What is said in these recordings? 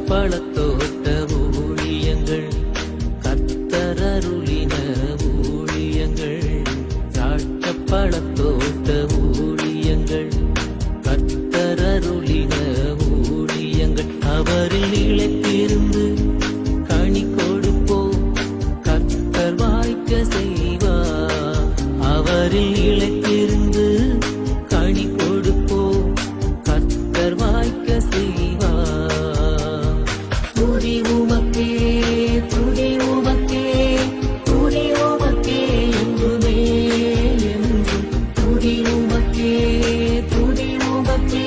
பழத்தோட்ட ஊழியங்கள், கத்தரருளின ஊழியங்கள், திராட்சை பழத்தோட்ட ஊழியங்கள், கத்தரருளின ஊழியங்கள். அவரில் நிலைத்திருந்து கனி கொடுப்போம், கத்தர் வாய்க்க செய்வார். அவரில் நிலைத்திருந்து கனி கொடுப்போம், கத்தர் வாய்க்க செய்வார். துதி உமக்கே, துதி உமக்கே, துதி உமக்கே என்றுமே என்றும். துதி உமக்கே, துதி உமக்கே,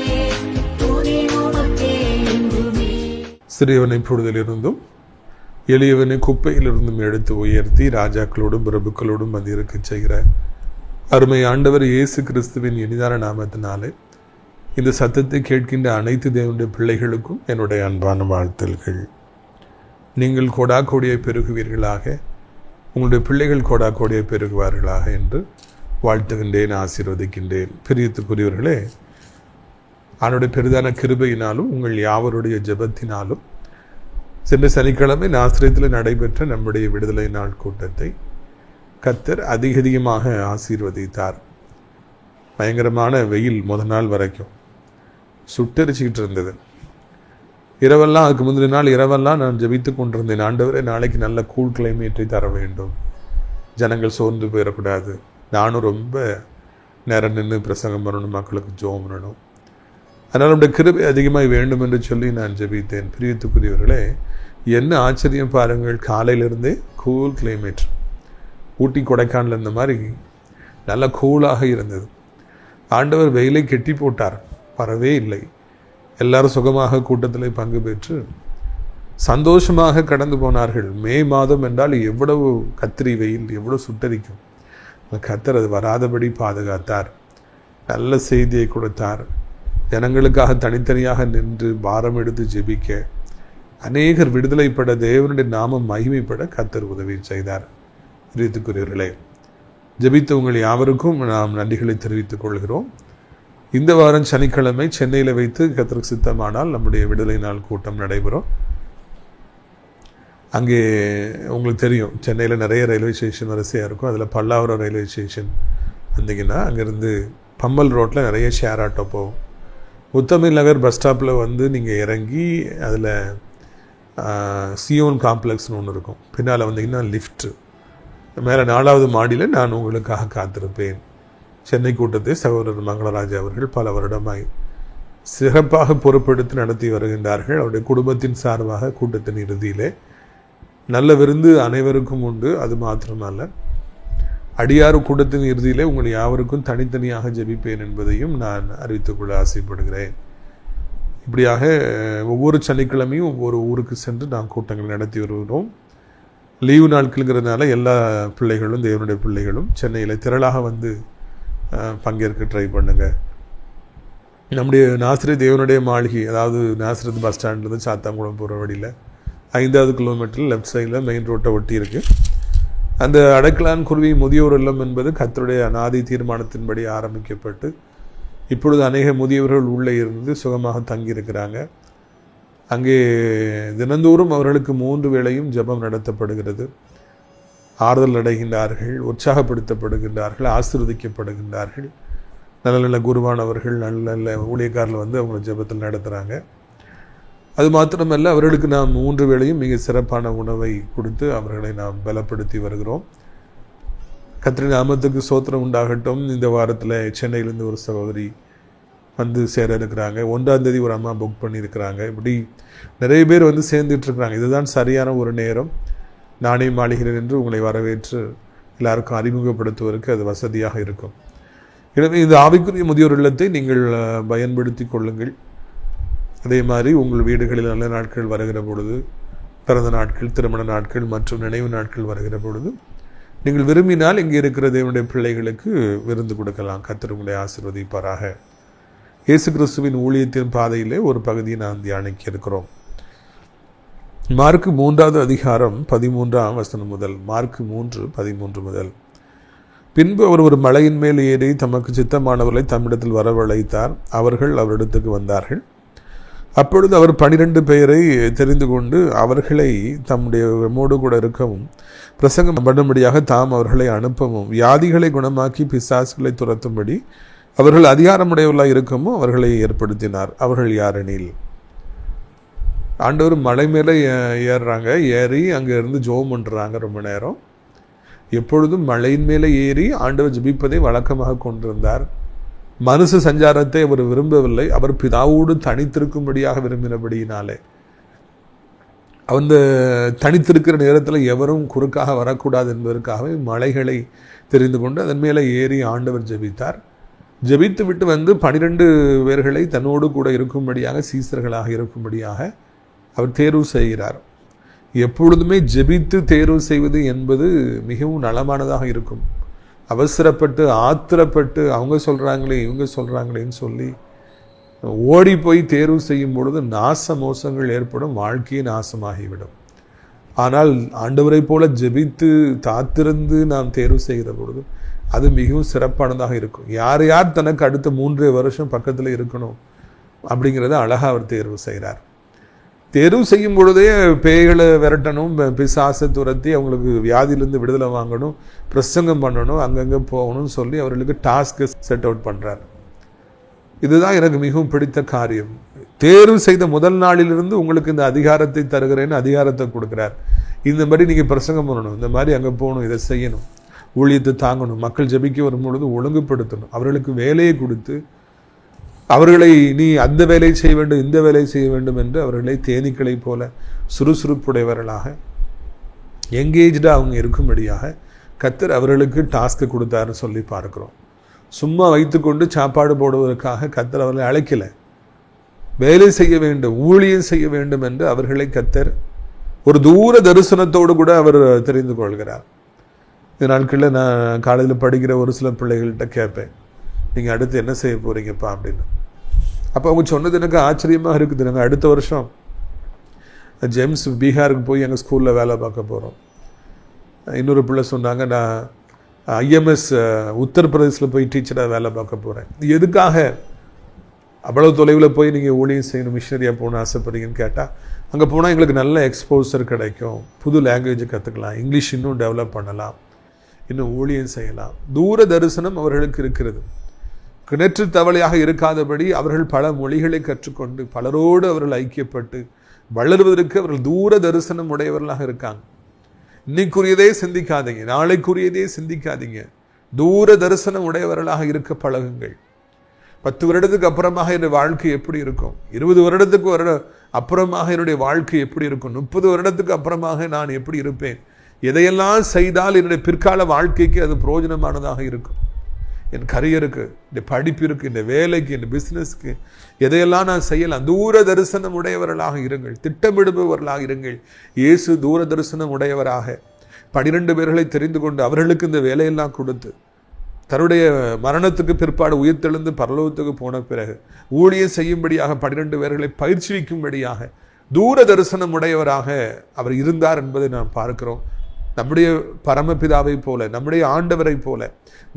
துதி உமக்கே என்றுமே. சிறியவனை பொழுதிலிருந்தும் எளியவனை குப்பையிலிருந்தும் எடுத்து உயர்த்தி ராஜாக்களோடும் பிரபுக்களோடும் வந்திருக்க செய்கிற அருமை ஆண்டவர் இயேசு கிறிஸ்துவின் இனிதான நாமத்தினாலே இந்த சத்தத்தை கேட்கின்ற அனைத்து தேவனுடைய பிள்ளைகளுக்கும் என்னுடைய அன்பான வாழ்த்தல்கள். நீங்கள் கோடா கோடியை பெருகுவீர்களாக, உங்களுடைய பிள்ளைகள் கோடா கோடியை பெருகுவார்களாக என்று வாழ்த்துகின்றேன், ஆசீர்வதிக்கின்றேன். பிரியத்துக்குரியவர்களே, அவனுடைய பெரிதான கிருபையினாலும் உங்கள் யாவருடைய ஜெபத்தினாலும் சென்ற சனிக்கிழமை நாசரேத்தில் நடைபெற்ற நம்முடைய விடுதலை நாள் கூட்டத்தை கர்த்தர் அதிகமாக ஆசீர்வதித்தார். பயங்கரமான வெயில் முதல் நாள் வரைக்கும் சுட்டரிச்சுக்கிட்டு இருந்தது. இரவெல்லாம், அதுக்கு முந்தின நாள் இரவெல்லாம் நான் ஜெபித்து கொண்டிருந்தேன், ஆண்டவரே நாளைக்கு நல்ல கூல் கிளைமேட்டை தர வேண்டும், ஜனங்கள் சோர்ந்து போயிடக்கூடாது, நானும் ரொம்ப நேரம் நின்று பிரசங்கம் பண்ணணும், மக்களுக்கு ஜெபம் பண்ணணும், அதனால் நம்முடைய கிருபை அதிகமாக வேண்டும் என்று சொல்லி நான் ஜெபித்தேன். பிரியத்துக்குரியவர்களே, என்ன ஆச்சரியம் பாருங்கள், காலையிலிருந்தே கூல் கிளைமேட், ஊட்டி கொடைக்கானல் இந்த மாதிரி நல்ல கூலாக இருந்தது. ஆண்டவர் வெயிலை கெட்டி போட்டார், பரவே இல்லை. எல்லாரும் சுகமாக கூட்டத்தில் பங்கு பெற்று சந்தோஷமாக கடந்து போனார்கள். மே மாதம் என்றால் எவ்வளவு கத்திரி வெயில், எவ்வளவு சுட்டரிக்கும். கர்த்தர் அது வராதபடி பாதுகாத்தார், நல்ல செய்தியை கொடுத்தார். ஜனங்களுக்காக தனித்தனியாக நின்று பாரம் எடுத்து ஜெபிக்க, அநேகர் விடுதலைப்பட, தேவனுடைய நாமம் மகிமைப்பட கர்த்தர் உதவி செய்தார். பிரியத்துக்குரியவர்களே, ஜெபித்த உங்கள் யாவருக்கும் நாம் நன்றிகளை தெரிவித்துக் கொள்கிறோம். இந்த வாரம் சனிக்கிழமை சென்னையில் வைத்து கர்த்தருக்கு சித்தமானால் நம்முடைய விடுதலை நாள் கூட்டம் நடைபெறும். அங்கே உங்களுக்கு தெரியும், சென்னையில் நிறைய ரயில்வே ஸ்டேஷன் வரிசையாக இருக்கும். அதில் பல்லாவரம் ரயில்வே ஸ்டேஷன் வந்தீங்கன்னா அங்கேருந்து பம்மல் ரோட்டில் நிறைய ஷேர் ஆட்டோ போகும். முத்தமிழ் நகர் பஸ் ஸ்டாப்பில் வந்து நீங்கள் இறங்கி அதில் சியோன் காம்ப்ளெக்ஸ்னு ஒன்று இருக்கும், பின்னால் வந்தீங்கன்னா லிஃப்ட்டு, மேலே 4வது மாடியில் நான் உங்களுக்காக காத்திருப்பேன். சென்னை கூட்டத்தை சகோதரர் மங்களராஜா அவர்கள் பல வருடமாய் சிறப்பாக பொறுப்பெடுத்து நடத்தி வருகின்றார்கள். அவருடைய குடும்பத்தின் சார்பாக கூட்டத்தின் இறுதியிலே நல்ல விருந்து அனைவருக்கும் உண்டு. அது மாத்திரமல்ல, அடியாறு கூட்டத்தின் இறுதியிலே உங்கள் யாவருக்கும் தனித்தனியாக ஜெபிப்பேன் என்பதையும் நான் அறிவித்துக்கொள்ள ஆசைப்படுகிறேன். இப்படியாக ஒவ்வொரு சனிக்கிழமையும் ஒவ்வொரு ஊருக்கு சென்று நாம் கூட்டங்கள் நடத்தி வருகிறோம். லீவு நாட்கள்ங்கிறதுனால எல்லா பிள்ளைகளும், தேவனுடைய பிள்ளைகளும் சென்னையில் திரளாக வந்து பங்கேற்க ட்ரை பண்ணுங்க. நம்முடைய நாசரேத் தேவனுடைய மாளிகை, அதாவது நாசரேத் பஸ் ஸ்டாண்ட்லேருந்து சாத்தாங்குளம் போகிற வழியில் 5வது கிலோமீட்டரில் லெஃப்ட் சைடில் மெயின் ரோட்டை ஒட்டி இருக்குது. அந்த அடைக்கலான் குருவி முதியோர் இல்லம் என்பது கர்த்தருடைய அநாதி தீர்மானத்தின்படி ஆரம்பிக்கப்பட்டு இப்பொழுது அநேக முதியவர்கள் உள்ளே இருந்து சுகமாக தங்கியிருக்கிறாங்க. அங்கே தினந்தோறும் அவர்களுக்கு 3 வேளையும் ஜெபம் நடத்தப்படுகிறது. ஆறுதல் அடைகின்றார்கள், உற்சாகப்படுத்தப்படுகின்றார்கள், ஆசீர்வதிக்கப்படுகின்றார்கள். நல்ல நல்ல குருவானவர்கள், நல்ல நல்ல ஊழியக்காரர்கள் வந்து அவங்க ஜெபத்தில் நடத்துகிறாங்க. அது மாத்திரமல்ல, அவர்களுக்கு நாம் 3 வேளையும் மிக சிறப்பான உணவை கொடுத்து அவர்களை நாம் பலப்படுத்தி வருகிறோம். கர்த்தரின் நாமத்துக்கு ஸ்தோத்திரம் உண்டாகட்டும். இந்த வாரத்தில் சென்னையிலேருந்து ஒரு சகோதரி வந்து சேர இருக்கிறாங்க. 1ஆம் தேதி ஒரு அம்மா புக் பண்ணியிருக்கிறாங்க. இப்படி நிறைய பேர் வந்து சேர்ந்துட்டுருக்குறாங்க. இதுதான் சரியான ஒரு நேரம். நானே மாளிகிறேன் என்று உங்களை வரவேற்று எல்லாருக்கும் அறிமுகப்படுத்துவதற்கு அது வசதியாக இருக்கும். எனவே இந்த ஆவிக்குரிய முதியோர் இல்லத்தை நீங்கள் பயன்படுத்தி கொள்ளுங்கள். அதே மாதிரி உங்கள் வீடுகளில் நல்ல நாட்கள் வருகிற பொழுது, பிறந்த நாட்கள், திருமண நாட்கள் மற்றும் நினைவு நாட்கள் வருகிற பொழுது நீங்கள் விரும்பினால் இங்கே இருக்கிற தேவனுடைய பிள்ளைகளுக்கு விருந்து கொடுக்கலாம். கர்த்தர் உங்களை ஆசீர்வதிப்பாராக. இயேசு கிறிஸ்துவின் ஊழியத்தின் பாதையிலே ஒரு பகுதியை நாம் தியானிக்க இருக்கிறோம். மார்க்கு 3வது அதிகாரம் 13ஆம் வசனம் முதல். மார்க்கு 3:13 முதல். பின்பு அவர் ஒரு மலையின் மேல் ஏறி தமக்கு சித்தமானவர்களை தம்மிடத்தில் வரவழைத்தார். அவர்கள் அவரிடத்துக்கு வந்தார்கள். அப்பொழுது அவர் 12 பேரை தெரிந்து கொண்டு அவர்களை தம்முடைய நம்மோடு கூட இருக்கவும் பிரசங்கம் பண்ணும்படியாக தாம் அவர்களை அனுப்பவும் வியாதிகளை குணமாக்கி பிசாசுகளை துரத்தும்படி அவர்கள் அதிகாரமுடையவர்களாக இருக்கவும் அவர்களை ஏற்படுத்தினார். அவர்கள் யாரெனில், ஆண்டவர் மலை மேலே ஏறுறாங்க, ஏறி அங்கே இருந்து ஜெபம் பண்ணுறாங்க ரொம்ப நேரம். எப்பொழுதும் மலையின் மேலே ஏறி ஆண்டவர் ஜெபிப்பதை வழக்கமாக கொண்டிருந்தார். மனுஷ சஞ்சாரத்தை அவர் விரும்பவில்லை. அவர் பிதாவோடு தனித்திருக்கும்படியாக விரும்பினபடியினாலே அந்த தனித்திருக்கிற நேரத்தில் எவரும் குறுக்காக வரக்கூடாது என்பதற்காகவே மலைகளை தெரிந்து கொண்டு அதன் மேலே ஏறி ஆண்டவர் ஜெபித்தார். ஜெபித்து விட்டு வந்து 12 பேர்களை தன்னோடு கூட இருக்கும்படியாக சீசர்களாக இருக்கும்படியாக அவர் தேர்வு செய்கிறார். எப்பொழுதுமே ஜெபித்து தேர்வு செய்வது என்பது மிகவும் நலமானதாக இருக்கும். அவசரப்பட்டு ஆத்திரப்பட்டு அவங்க சொல்கிறாங்களே இவங்க சொல்கிறாங்களேன்னு சொல்லி ஓடி போய் தேர்வு செய்யும் பொழுது நாச மோசங்கள் ஏற்படும், வாழ்க்கையே நாசமாகிவிடும். ஆனால் ஆண்டவரை போல ஜெபித்து காத்திருந்து நாம் தேர்வு செய்கிற பொழுது அது மிகவும் சிறப்பானதாக இருக்கும். யார் யார் தனக்கு அடுத்த 3 வருஷம் பக்கத்தில் இருக்கணும் அப்படிங்கிறத அழகாக அவர் தேர்வு செய்கிறார். தேர்வு செய்யும் பொழுதே பேய்களை விரட்டணும், பிசாசை துரத்தி அவங்களுக்கு வியாதியிலேருந்து விடுதலை வாங்கணும், பிரசங்கம் பண்ணணும், அங்கங்கே போகணும்னு சொல்லி அவர்களுக்கு டாஸ்க்கு செட் அவுட் பண்ணுறார். இதுதான் எனக்கு மிகவும் பிடித்த காரியம். தேர்வு செய்த முதல் நாளிலிருந்து உங்களுக்கு இந்த அதிகாரத்தை தருகிறேன்னு அதிகாரத்தை கொடுக்குறார். இந்த மாதிரி நீங்கள் பிரசங்கம் பண்ணணும், இந்த மாதிரி அங்கே போகணும், இதை செய்யணும், ஊழியத்தை தாங்கணும், மக்கள் ஜெபிக்க வரும்பொழுது ஒழுங்குபடுத்தணும், அவர்களுக்கு வேலையை கொடுத்து அவர்களை நீ அந்த வேலையை செய்ய வேண்டும் இந்த வேலையை செய்ய வேண்டும் என்று அவர்களை தேனீக்களை போல சுறுசுறுப்புடையவர்களாக எங்கேஜாக அவங்க இருக்கும்படியாக கர்த்தர் அவர்களுக்கு டாஸ்க்கு கொடுத்தாருன்னு சொல்லி பார்க்குறோம். சும்மா வைத்துக்கொண்டு சாப்பாடு போடுவதற்காக கர்த்தர் அவர்களை அழைக்கலை. வேலை செய்ய வேண்டும், ஊழியம் செய்ய வேண்டும் என்று அவர்களை கர்த்தர் ஒரு தூர தரிசனத்தோடு கூட அவர் தெரிந்து கொள்கிறார். இந்த நாட்களில் நான் காலையில் படிக்கிற ஒரு சில பிள்ளைகள்கிட்ட கேட்பேன், நீங்கள் அடுத்து என்ன செய்ய போகிறீங்கப்பா அப்படின்னு. அப்போ அவங்க சொன்னது எனக்கு ஆச்சரியமாக இருக்குது. நாங்கள் அடுத்த வருஷம் ஜேம்ஸ் பீகாருக்கு போய் எங்கள் ஸ்கூலில் வேலை பார்க்க போகிறோம். இன்னொரு பிள்ளை சொன்னாங்க, நான் IMS உத்தரப்பிரதேசில் போய் டீச்சராக வேலை பார்க்க போகிறேன். எதுக்காக அவ்வளோ தொலைவில் போய் நீங்கள் ஊழியம் செய்யணும், மிஷினரியாக போகணும்னு ஆசைப்படுறீங்கன்னு கேட்டால், அங்கே போனால் எங்களுக்கு நல்ல எக்ஸ்போசர் கிடைக்கும், புது லாங்குவேஜ் கற்றுக்கலாம், இங்கிலீஷ் இன்னும் டெவலப் பண்ணலாம், இன்னும் ஊழியம் செய்யலாம். தூர தரிசனம் அவர்களுக்கு இருக்கிறது. கிணற்று தவளையாக இருக்காதபடி அவர்கள் பல மொழிகளை கற்றுக்கொண்டு பலரோடு அவர்கள் ஐக்கியப்பட்டு வளருவதற்கு அவர்கள் தூர தரிசனம் உடையவர்களாக இருக்காங்க. இன்னைக்குரியதே சிந்திக்காதீங்க, நாளைக்குரியதே சிந்திக்காதீங்க, தூர தரிசனம் உடையவர்களாக இருக்க பழகுங்கள். 10 வருடத்துக்கு அப்புறமாக என்னுடைய வாழ்க்கை எப்படி இருக்கும், 20 வருடத்துக்கு அப்புறமாக என்னுடைய வாழ்க்கை எப்படி இருக்கும், 30 வருடத்துக்கு அப்புறமாக நான் எப்படி இருப்பேன், எதையெல்லாம் செய்தால் என்னுடைய பிற்கால வாழ்க்கைக்கு அது பிரயோஜனமானதாக இருக்கும், என் கரியருக்கு, என் படிப்பிற்கு, என் வேலைக்கு, என் பிஸ்னஸ்க்கு எதையெல்லாம் நான் செய்யலாம். தூர தரிசனம் உடையவர்களாக இருங்கள், திட்டமிடுபவர்களாக இருங்கள். இயேசு தூர தரிசனம் உடையவராக 12 பேர்களை தெரிந்து கொண்டு அவர்களுக்கு இந்த வேலையெல்லாம் கொடுத்து தன்னுடைய மரணத்துக்கு பிற்பாடு உயிர்த்தெழுந்து பரலோகத்துக்கு போன பிறகு ஊழியம் செய்யும்படியாக 12 பேர்களை பயிற்சிக்கும்படியாக தூர தரிசனம் உடையவராக அவர் இருந்தார் என்பதை நாம் பார்க்கிறோம். நம்முடைய பரமபிதாவை போல, நம்முடைய ஆண்டவரை போல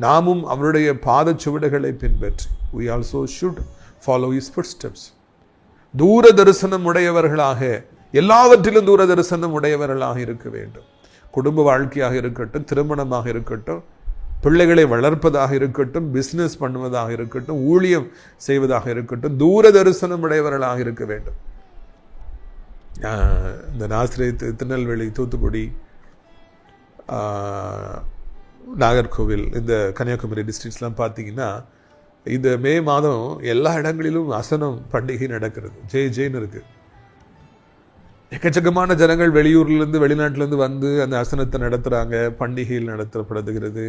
நாமும் அவருடைய பாத சுவடுகளை பின்பற்றி we also should follow his footsteps. தூர தரிசனம் உடையவர்களாக, எல்லாவற்றிலும் தூர தரிசனம் உடையவர்களாக இருக்க வேண்டும். குடும்ப வாழ்க்கையாக இருக்கட்டும், திருமணமாக இருக்கட்டும், பிள்ளைகளை வளர்ப்பதாக இருக்கட்டும், பிஸ்னஸ் பண்ணுவதாக இருக்கட்டும், ஊழியம் செய்வதாக இருக்கட்டும், தூர தரிசனம் உடையவர்களாக இருக்க வேண்டும். இந்த நாசிரியத்து, திருநெல்வேலி, தூத்துக்குடி, நாகர்கோவில், இந்த கன்னியாகுமரி டிஸ்ட்ரிக்ட்ஸ்லாம் பார்த்தீங்கன்னா இந்த மே மாதம் எல்லா இடங்களிலும் அசனம் பண்டிகை நடக்கிறது. ஜெயின்னு இருக்கு. எக்கச்சக்கமான ஜனங்கள் வெளியூர்லேருந்து வெளிநாட்டிலேருந்து வந்து அந்த அசனத்தை நடத்துகிறாங்க, பண்டிகையில் நடத்தப்படுகிறது,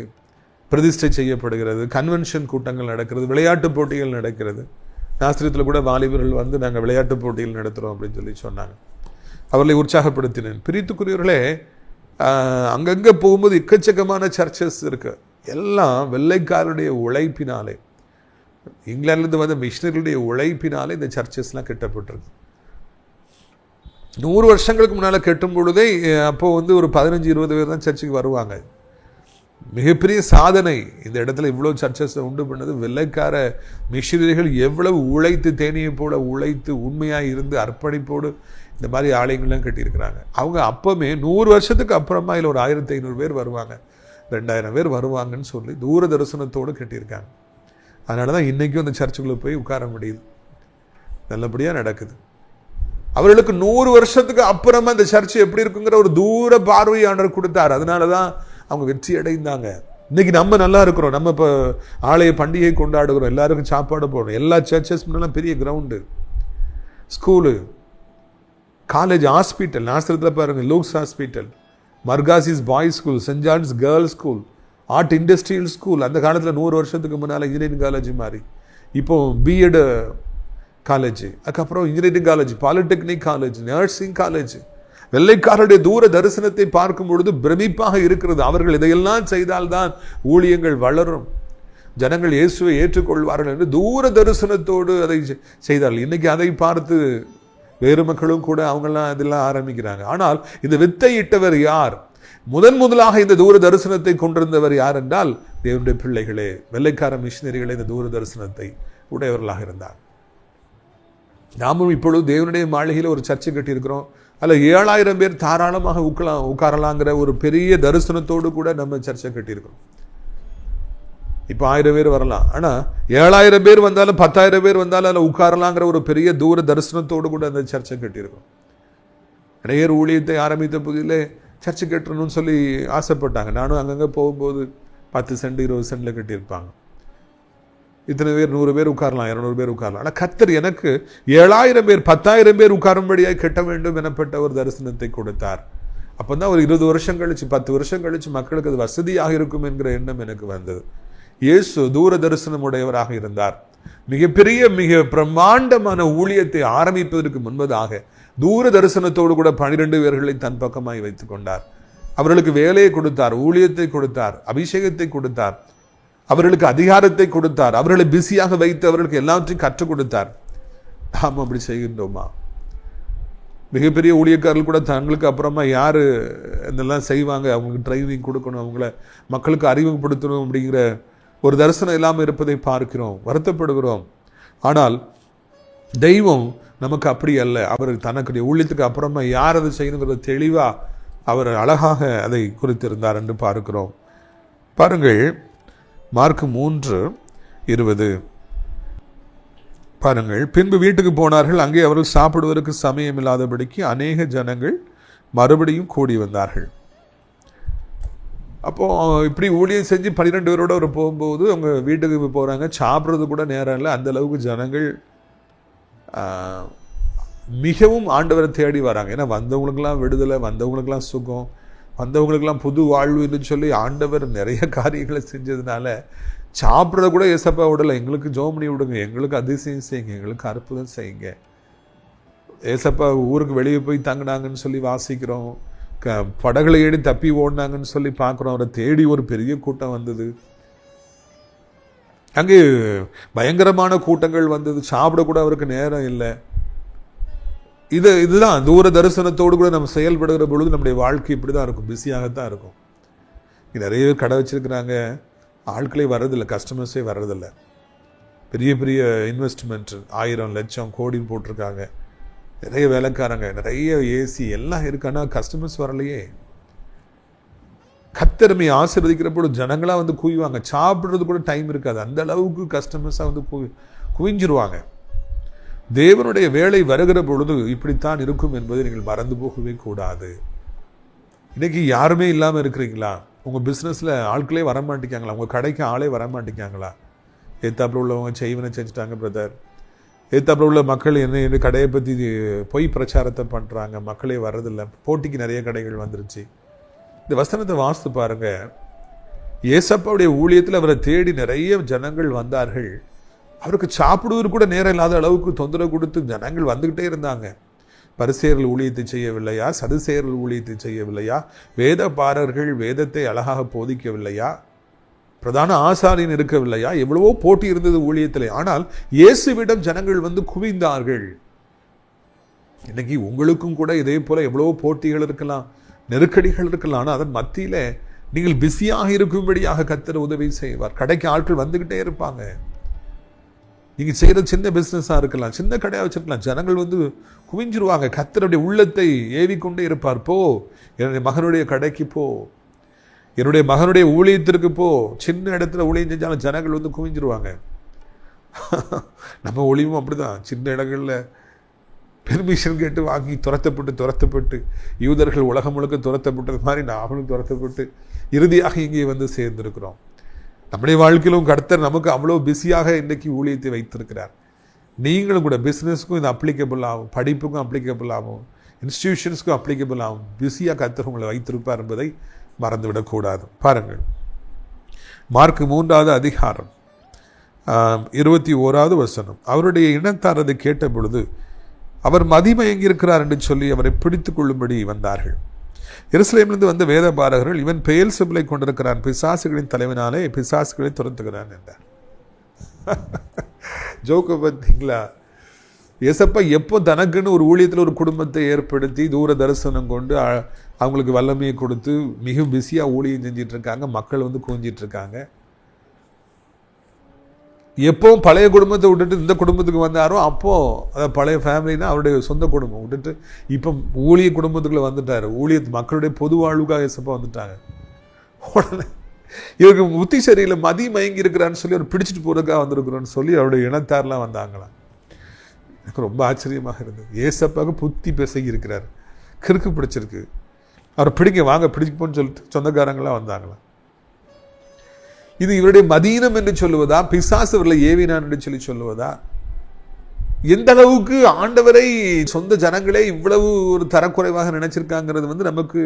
பிரதிஷ்டை செய்யப்படுகிறது, கன்வென்ஷன் கூட்டங்கள் நடக்கிறது, விளையாட்டு போட்டிகள் நடக்கிறது. நாஸ்திரியத்தில் கூட வாலிபர்கள் வந்து நாங்கள் விளையாட்டு போட்டிகள் நடத்துகிறோம் அப்படின்னு சொல்லி சொன்னாங்க. அவர்களை உற்சாகப்படுத்தினேன். பிரித்துக்குரியவர்களே, அங்கங்கே போகும்போது எக்கச்சக்கமான சர்ச்சஸ் இருக்கு. எல்லாம் வெள்ளைக்காரருடைய உழைப்பினாலே, இங்கிலாந்துலேருந்து வந்த மிஷினரிகளுடைய உழைப்பினாலே இந்த சர்ச்சஸ்லாம் கட்டப்பட்டிருக்கு. 100 வருஷங்களுக்கு முன்னால் கட்டும் பொழுதே அப்போ வந்து ஒரு 15-20 பேர் தான் சர்ச்சுக்கு வருவாங்க. மிகப்பெரிய சாதனை. இந்த இடத்துல இவ்வளோ சர்ச்சஸ் உண்டு பண்ணது வெள்ளைக்கார மிஷினரிகள் எவ்வளவு உழைத்து, தேனியை போல உழைத்து, உண்மையாக இருந்து அர்ப்பணிப்போடு இந்த மாதிரி ஆலயங்கள்லாம் கட்டியிருக்கிறாங்க. அவங்க அப்பமே 100 வருஷத்துக்கு அப்புறமா இதில் ஒரு 1500 பேர் வருவாங்க, 2000 பேர் வருவாங்கன்னு சொல்லி தூர தரிசனத்தோடு கட்டியிருக்காங்க. அதனால தான் இன்றைக்கும் அந்த சர்ச்சுக்குள்ளே போய் உட்கார முடியுது, நல்லபடியாக நடக்குது. அவர்களுக்கு 100 வருஷத்துக்கு அப்புறமா இந்த சர்ச்சு எப்படி இருக்குங்கிற ஒரு தூர பார்வையாளர் கொடுத்தார். அதனால தான் அவங்க வெற்றி அடைந்தாங்க. இன்னைக்கு நம்ம நல்லா இருக்கிறோம், நம்ம இப்போ ஆலய பண்டிகை கொண்டாடுகிறோம், எல்லாருக்கும் சாப்பாடு போடுறோம். எல்லா சர்ச்சஸ் முன்னெல்லாம் பெரிய கிரவுண்டு, ஸ்கூலு, காலேஜ், ஹாஸ்பிட்டல். நாசரத்தில் பாருங்க, Luke's hospital, Margoschis boys school, Saint John's girls school, art industrial school. அந்த காலத்தில் 100 வருஷத்துக்கு முன்னால் இன்ஜினியரிங் காலேஜ் மாதிரி, இப்போ பிஎட் காலேஜ், அதுக்கப்புறம் engineering college, polytechnic college, nursing college. வெள்ளைக்காரருடைய தூர தரிசனத்தை பார்க்கும் பொழுது பிரமிப்பாக இருக்கிறது. அவர்கள் இதையெல்லாம் செய்தால்தான் ஊழியங்கள் வளரும், ஜனங்கள் இயேசுவை ஏற்றுக்கொள்வார்கள் என்று தூர தரிசனத்தோடு அதை செய்தார்கள். இன்னைக்கு அதை பார்த்து வேறு மக்களும் கூட அவங்கெல்லாம் இதெல்லாம் ஆரம்பிக்கிறாங்க. ஆனால் இந்த வித்தை இட்டவர் யார்? முதலாக இந்த தூர தரிசனத்தை கொண்டிருந்தவர் யார் என்றால் தேவனுடைய பிள்ளைகளே, வெள்ளைக்கார மிஷினரிகளே இந்த தூர தரிசனத்தை உடையவர்களாக இருந்தார். நாமும் இப்பொழுது தேவனுடைய மாளிகையில் ஒரு சர்ச்சை கட்டியிருக்கிறோம். அதில் 7000 பேர் தாராளமாக உட்காரலாங்கிற ஒரு பெரிய தரிசனத்தோடு கூட நம்ம சர்ச்சை கட்டியிருக்கிறோம். இப்போ 1000 பேர் வரலாம், ஆனால் 7000 பேர் வந்தாலும் 10,000 பேர் வந்தாலும் அதில் உட்காரலாங்கிற ஒரு பெரிய தூர தரிசனத்தோடு கூட அந்த சர்ச்சை கட்டியிருக்கிறோம். இடையர் ஊழியத்தை ஆரம்பித்த புதிலே சர்ச்சை கட்டணும்னு சொல்லி ஆசைப்பட்டாங்க. நானும் அங்கங்கே போகும்போது 10 சென்ட் 20 சென்டில் கட்டியிருப்பாங்க. இத்தனை பேர், 100 பேர் உட்காரலாம், 200 பேர் உட்காரலாம். ஆனால் கர்த்தர் எனக்கு 7000 பேர் 10,000 பேர் உட்காரும்படியாக கட்ட வேண்டும் எனப்பட்ட ஒரு தரிசனத்தை கொடுத்தார். அப்போ தான் ஒரு 20 வருஷம் கழிச்சு, 10 வருஷம் கழிச்சு மக்களுக்கு அது வசதியாக இருக்கும் என்கிற எண்ணம் எனக்கு வந்தது. இயேசு தூர தரிசனம் உடையவராக இருந்தார். மிகப்பெரிய மிக பிரம்மாண்டமான ஊழியத்தை ஆரம்பிப்பதற்கு முன்பதாக தூர தரிசனத்தோடு கூட 12 பேர்களை தன் பக்கமாய் வைத்துக் கொண்டார். அவர்களுக்கு வேலையை கொடுத்தார், ஊழியத்தை கொடுத்தார், அபிஷேகத்தை கொடுத்தார், அவர்களுக்கு அதிகாரத்தை கொடுத்தார், அவர்களை பிஸியாக வைத்து அவர்களுக்கு எல்லாவற்றையும் கற்றுக் கொடுத்தார். நாம் அப்படி செய்கின்றோமா? மிகப்பெரிய ஊழியக்காரர்கள் கூட தங்களுக்கு அப்புறமா யார் இதெல்லாம் செய்வாங்க, அவங்களுக்கு ட்ரைனிங் கொடுக்கணும், அவங்கள மக்களுக்கு அறிமுகப்படுத்தணும் அப்படிங்கிற ஒரு தரிசனம் இல்லாமல் இருப்பதை பார்க்கிறோம், வருத்தப்படுகிறோம். ஆனால் தெய்வம் நமக்கு அப்படி அல்ல. அவர் தனக்குடைய ஊழியத்துக்கு அப்புறமா யார் அதை செய்யணுங்கிறத தெளிவாக அவர் அழகாக அதை குறித்திருந்தார் என்று பார்க்கிறோம். பாருங்கள், மார்க் 3:20 பாருங்கள். பின்பு வீட்டுக்கு போனார்கள். அங்கே அவர்கள் சாப்பிடுவதற்கு சமயம் இல்லாதபடிக்கு அநேக ஜனங்கள் மறுபடியும் கூடி வந்தார்கள். அப்போ இப்படி ஊழியம் செஞ்சு 12 பேரோட அவர் போகும்போது அவங்க வீட்டுக்கு போகிறாங்க, சாப்பிட்றது கூட நேரம் இல்லை. அந்த அளவுக்கு ஜனங்கள் மிகவும் ஆண்டவரை தேடி வராங்க. ஏன்னா வந்தவங்களுக்கெல்லாம் விடுதலை, வந்தவங்களுக்கெல்லாம் சுகம், வந்தவங்களுக்கெல்லாம் புது வாழ்வுன்னு சொல்லி ஆண்டவர் நிறைய காரியங்களை செஞ்சதுனால சாப்பிட்றத கூட ஏசப்பா விடலை. எங்களுக்கு ஜெபம் பண்ணி விடுங்க, எங்களுக்கு அதிசயம் செய்யுங்க, எங்களுக்கு அற்புதம் செய்யுங்க. ஏசப்பா ஊருக்கு வெளியே போய் தங்கினாங்கன்னு சொல்லி வாசிக்கிறோம், படகுகளை ஏறி தப்பி ஓடினாங்கன்னு சொல்லி பார்க்குறோம். அவரை தேடி ஒரு பெரிய கூட்டம் வந்தது. அங்கே பயங்கரமான கூட்டங்கள் வந்தது. சாப்பிடக்கூட அவருக்கு நேரம் இல்லை. இதுதான் தூர தரிசனத்தோடு கூட நம்ம செயல்படுகிற பொழுது நம்முடைய வாழ்க்கை இப்படி தான் இருக்கும், பிஸியாகத்தான் இருக்கும். நிறைய கடை வச்சிருக்கிறாங்க, ஆட்களே வர்றதில்லை, கஸ்டமர்ஸே வர்றதில்லை. பெரிய பெரிய இன்வெஸ்ட்மெண்ட் 1000 லட்சம் கோடின்னு போட்டிருக்காங்க. நிறைய வேலைக்காரங்க, நிறைய ஏசி எல்லாம் இருக்கானா கஸ்டமர்ஸ் வரலையே. கர்த்தரை ஆசீர்வதிக்கிற பொழுது ஜனங்களாக வந்து குவிவாங்க. சாப்பிட்றது கூட டைம் இருக்காது, அந்த அளவுக்கு கஸ்டமர்ஸாக வந்து குவிஞ்சிருவாங்க. தேவனுடைய வேலை வருகிற பொழுது இப்படித்தான் இருக்கும் என்பதை நீங்கள் மறந்து போகவே கூடாது. இன்னைக்கு யாருமே இல்லாமல் இருக்கிறீங்களா? உங்கள் பிஸ்னஸில் ஆட்களே வரமாட்டேங்காங்களா? உங்கள் கடைக்கு ஆளே வரமாட்டேங்காங்களா? ஏத்தாப்பில் உள்ளவங்க செய்வனை செஞ்சுட்டாங்க பிரதர், ஏத்தாப்பில் உள்ள மக்கள் என்ன கடையை பற்றி பொய் பிரச்சாரத்தை பண்ணுறாங்க, மக்களே வர்றதில்லை, போட்டிக்கு நிறைய கடைகள் வந்துருச்சு. இந்த வசனத்தை வாசித்து பாருங்க. ஏசப்பாவுடைய ஊழியத்தில் அவரை தேடி நிறைய ஜனங்கள் வந்தார்கள். அவருக்கு சாப்பிடுவது கூட நேரம் இல்லாத அளவுக்கு தொந்தரவு கொடுத்து ஜனங்கள் வந்துக்கிட்டே இருந்தாங்க. பரிசேயர்கள் ஊழியத்தை செய்யவில்லையா? சதுசேயர்கள் ஊழியத்தை செய்யவில்லையா? வேத பாரர்கள் வேதத்தை அழகாக போதிக்கவில்லையா? பிரதான ஆசாரியன் இருக்கவில்லையா? எவ்வளவோ போட்டி இருந்தது ஊழியத்திலே. ஆனால் இயேசுவிடம் ஜனங்கள் வந்து குவிந்தார்கள். இன்னைக்கு உங்களுக்கும் கூட இதே போல எவ்வளவோ போட்டிகள் இருக்கலாம், நெருக்கடிகள் இருக்கலாம். ஆனால் அதன் மத்தியில நீங்கள் பிஸியாக இருக்கும்படியாக கர்த்தர் உதவி செய்வார். கடைக்கு ஆட்கள் வந்துகிட்டே இருப்பாங்க. நீங்க செய்யற சின்ன பிசினஸா இருக்கலாம், சின்ன கடையா வச்சிருக்கலாம், ஜனங்கள் வந்து குவிஞ்சிருவாங்க. கர்த்தருடைய உள்ளத்தை ஏவிக்கொண்டே இருப்பார். போ, என்னுடைய மகனுடைய கடைக்கு போ, என்னுடைய மகனுடைய ஊழியத்திற்கு போ. சின்ன இடத்துல ஊழியம் செஞ்சாலும் ஜனங்கள் வந்து குவிஞ்சிருவாங்க. நம்ம ஒளியும் அப்படிதான். சின்ன இடங்கள்ல பெர்மிஷன் கேட்டு வாங்கி துரத்தப்பட்டு யூதர்கள் உலகம் முழுக்க துரத்தப்பட்டது மாதிரி நாமளும் துரத்தப்பட்டு இறுதியாக இங்கே வந்து சேர்ந்திருக்கிறோம். நம்முடைய வாழ்க்கையிலும் கர்த்தர் நமக்கு அவ்வளோ பிஸியாக இன்றைக்கு ஊழியத்தை வைத்திருக்கிறார். நீங்களும் கூட பிஸ்னஸ்க்கும் இது அப்ளிகபிள் ஆகும், படிப்புக்கும் அப்ளிகபிள் ஆகும், இன்ஸ்டிடியூஷன்ஸ்க்கும் அப்ளிகபிள் ஆகும். பிஸியாக கர்த்தர் உங்களை வைத்திருப்பார் என்பதை மறந்துவிடக்கூடாது. பாருங்கள், மார்க் 3வது அதிகாரம் 21வது வசனம். அவருடைய இனத்தார் அதை கேட்ட பொழுது அவர் மதிமயங்கியிருக்கிறார் என்று சொல்லி அவரை பிடித்துக் கொள்ளும்படி வந்தார்கள். எருசலேமிலிருந்து வந்த வேத பாரகர்கள், இவன் பெயல்செபூலை கொண்டிருக்கிறான், பிசாசுகளின் தலைவனாலே பிசாசுகளை துரத்துகிறான் என்றார். ஜோக்க பார்த்தீங்களா? ஏசப்பா எப்போ தனக்குன்னு ஒரு ஊழியத்தில் ஒரு குடும்பத்தை ஏற்படுத்தி தூர தரிசனம் கொண்டு அவங்களுக்கு வல்லமையை கொடுத்து மிக பிஸியாக ஊழியம் செஞ்சிட்டு இருக்காங்க. மக்கள் வந்து குவிஞ்சிட்டு இருக்காங்க. எப்போ பழைய குடும்பத்தை விட்டுட்டு இந்த குடும்பத்துக்கு வந்தாரோ அப்போ அதை பழைய ஃபேமிலினா அவருடைய சொந்த குடும்பம் விட்டுட்டு இப்போ ஊழிய குடும்பத்துக்குள்ள வந்துட்டாரு. மக்களுடைய பொது வாழ்வுக்காக ஏசப்பா வந்துட்டாங்க. உடனே இவருக்கு புத்தி சரியில்லை, மதி மயங்கி இருக்கிறான்னு சொல்லி அவர் பிடிச்சிட்டு போறதுக்காக வந்திருக்கிறோன்னு சொல்லி அவருடைய இனத்தாரெலாம் வந்தாங்களாம். எனக்கு ரொம்ப ஆச்சரியமாக இருந்தது. ஏசப்பாவுக்கு புத்தி பிசகி இருக்கிறார், கிறுக்கு பிடிச்சிருக்கு, அவரை பிடிக்க வாங்க பிடிப்போன்னு சொல்லிட்டு சொந்தக்காரங்களாம் வந்தாங்களாம். இது இவருடைய மதீனம் என்று சொல்லுவதா, பிசாசு இவர்களை ஏவினான் என்று சொல்லி சொல்லுவதா? எந்த அளவுக்கு ஆண்டவரை சொந்த ஜனங்களே இவ்வளவு ஒரு தரக்குறைவாக நினைச்சிருக்காங்கிறது வந்து நமக்கு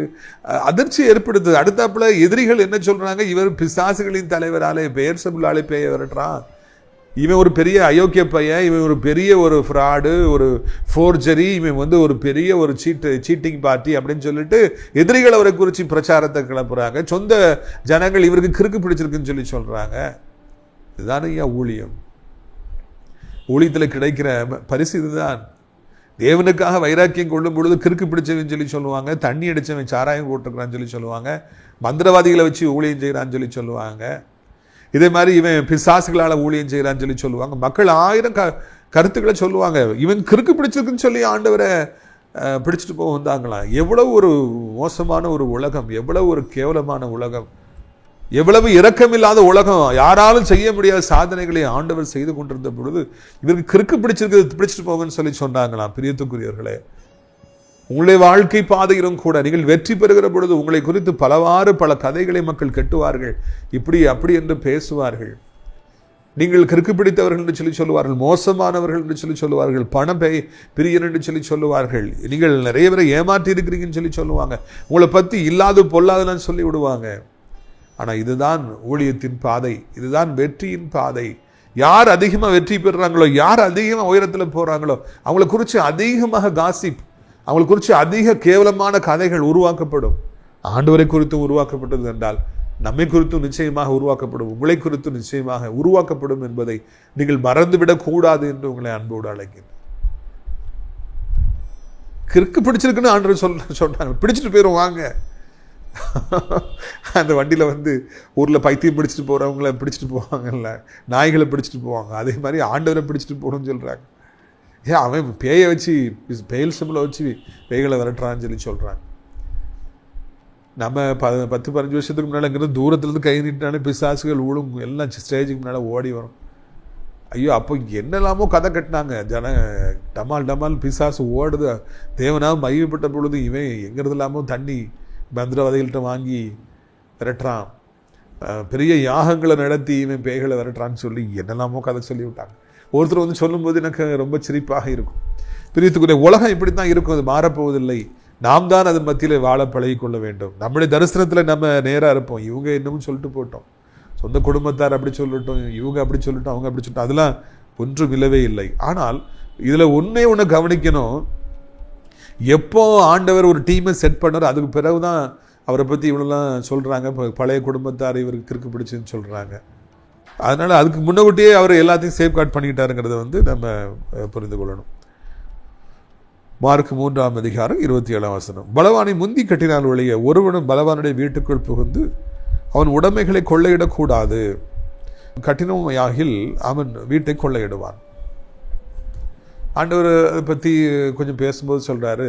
அதிர்ச்சி ஏற்படுத்துது. அடுத்தாப்புல எதிரிகள் என்ன சொல்றாங்க? இவர் பிசாசுகளின் தலைவராலே பெயர்செபூலாலே பேய விரட்டுறான், இவன் ஒரு பெரிய அயோக்கிய பையன், இவன் ஒரு பெரிய ஒரு ஃப்ராடு, ஒரு ஃபோர்ஜரி, இவன் வந்து ஒரு பெரிய ஒரு சீட்டிங் பார்ட்டி அப்படின்னு சொல்லிட்டு எதிரிகள் அவரை குறித்து பிரச்சாரத்தை கிளப்புறாங்க. சொந்த ஜனங்கள் இவருக்கு கிறுக்கு பிடிச்சிருக்குன்னு சொல்லி சொல்றாங்க. இதுதான் ஐயா ஊழியம். ஊழியத்தில் கிடைக்கிற பரிசு இதுதான். தேவனுக்காக வைராக்கியம் கொள்ளும் பொழுது கிறுக்கு பிடிச்சவன் சொல்லி சொல்லுவாங்க, தண்ணி அடிச்சவன் சாராயம் போட்டுக்கிறான்னு சொல்லி சொல்லுவாங்க, மந்திரவாதிகளை வச்சு ஊழியம் செய்கிறான்னு சொல்லி சொல்லுவாங்க, இதே மாதிரி இவன் பிசாசுகளால் ஊழியம் செய்கிறான்னு சொல்லி சொல்லுவாங்க. மக்கள் 1000 கருத்துக்களை சொல்லுவாங்க. இவன் கிறுக்கு பிடிச்சிருக்குன்னு சொல்லி ஆண்டவரை பிடிச்சிட்டு போக வந்தாங்களாம். எவ்வளவு ஒரு மோசமான ஒரு உலகம், எவ்வளவு ஒரு கேவலமான உலகம், எவ்வளவு இரக்கமில்லாத உலகம். யாராலும் செய்ய முடியாத சாதனைகளை ஆண்டவர் செய்து கொண்டிருந்த பொழுது இவருக்கு கிறுக்கு பிடிச்சிருக்கு, பிடிச்சிட்டு போங்கன்னு சொல்லி சொன்னாங்களாம். பிரியத்துக்குரியவர்களே, உங்களுடைய வாழ்க்கை பாதையிலும் கூட நீங்கள் வெற்றி பெறுகிற பொழுது உங்களை குறித்து பல கதைகளை மக்கள் கட்டுவார்கள், இப்படி அப்படி என்று பேசுவார்கள். நீங்கள் கிறுக்கு பிடித்தவர்கள் என்று சொல்லி சொல்லுவார்கள், மோசமானவர்கள் என்று சொல்லி சொல்லுவார்கள், பிரியன் என்று சொல்லி சொல்லுவார்கள், நீங்கள் நிறைய பேரை ஏமாற்றி இருக்கிறீங்கன்னு சொல்லி சொல்லுவாங்க, உங்களை பற்றி இல்லாத பொல்லாதன்னு சொல்லி விடுவாங்க. ஆனால் இதுதான் ஊழியத்தின் பாதை, இதுதான் வெற்றியின் பாதை. யார் அதிகமாக வெற்றி பெறுறாங்களோ, யார் அதிகமாக உயரத்தில் போகிறாங்களோ அவங்கள குறித்து அதிகமாக காசிப், அவங்களை குறித்து அதிக கேவலமான கதைகள் உருவாக்கப்படும். ஆண்டவரை குறித்து உருவாக்கப்பட்டது என்றால் நம்மை குறித்தும் நிச்சயமாக உருவாக்கப்படும், உங்களை குறித்தும் நிச்சயமாக உருவாக்கப்படும் என்பதை நீங்கள் மறந்துவிடக் கூடாது என்று உங்களை அன்போடு அழைக்கிறேன். கிறுக்கு பிடிச்சிருக்குன்னு ஆண்டவர் சொல்றாங்க, பிடிச்சிட்டு போயிடும் வாங்க. அந்த வண்டியில் வந்து ஊரில் பைத்தியம் பிடிச்சிட்டு போகிறவங்கள பிடிச்சிட்டு போவாங்கல்ல, நாய்களை பிடிச்சிட்டு போவாங்க, அதே மாதிரி ஆண்டவரை பிடிச்சிட்டு போகணும்னு சொல்கிறாங்க. ஏன் அவன் பேயை வச்சு பெயல்செபூலை வச்சு பேய்களை விரட்டுறான்னு சொல்லி சொல்கிறாங்க. நம்ம 10-15 வருஷத்துக்கு முன்னால் இங்கிருந்து தூரத்துலேருந்து கை நீட்டினாலே பிசாசுகள் ஊழும் எல்லாம் ஸ்டேஜுக்கு முன்னால் ஓடி வரும். ஐயோ, அப்போ என்னெல்லாமோ கதை கட்டினாங்க, டமால் பிசாசு ஓடுது, தேவனாக மகிமைப்பட்ட பொழுது இவன் எங்கிறது இல்லாமல் தண்ணி மந்திரவாதிகள்கிட்ட வாங்கி விரட்டுறான், பெரிய யாகங்களை நடத்தி இவன் பேய்களை விரட்டுறான்னு சொல்லி என்னெல்லாமோ கதை சொல்லி விட்டாங்க. ஒருத்தர் வந்து சொல்லும்போது எனக்கு ரொம்ப சிரிப்பாக இருக்கும். பிரியத்துக்குரிய உலகம் இப்படி தான் இருக்கும், அது மாறப்போவதில்லை. நாம் தான் அதன் மத்தியில் வாழ பழகிக்கொள்ள வேண்டும். நம்முடைய தரிசனத்தில் நம்ம நேராக இருப்போம். இவங்க இன்னமும் சொல்லிட்டு போட்டோம், சொந்த குடும்பத்தார் அப்படி சொல்லட்டும், இவங்க அப்படி சொல்லட்டும், அவங்க அப்படி சொல்லட்டும், அதெல்லாம் ஒன்றும் இல்லவே இல்லை. ஆனால் இதில் ஒன்றே ஒன்று கவனிக்கணும், எப்போ ஆண்டவர் ஒரு டீமை செட் பண்ணார் அதுக்கு பிறகு தான் அவரை பற்றி இவ்வளோலாம் சொல்கிறாங்க. பழைய குடும்பத்தார் இவருக்கு கிறுக்கு பிடிச்சுன்னு சொல்கிறாங்க. அதனால் அதுக்கு முன்னக்கூட்டியே அவர் எல்லாத்தையும் சேஃப்கார்ட் பண்ணிக்கிட்டாருங்கிறத வந்து நம்ம புரிந்து கொள்ளணும். மார்க் 3ஆம் அதிகாரம் 27ஆம் வசனம். பலவானை முந்தி கட்டினால் ஒழிய ஒருவனும் பலவானுடைய வீட்டுக்குள் புகுந்து அவன் உடைமைகளை கொள்ளையிடக்கூடாது. கடினமாகில் அவன் வீட்டை கொள்ளையிடுவான். ஆண்டவர் அதை பற்றி கொஞ்சம் பேசும்போது சொல்கிறாரு,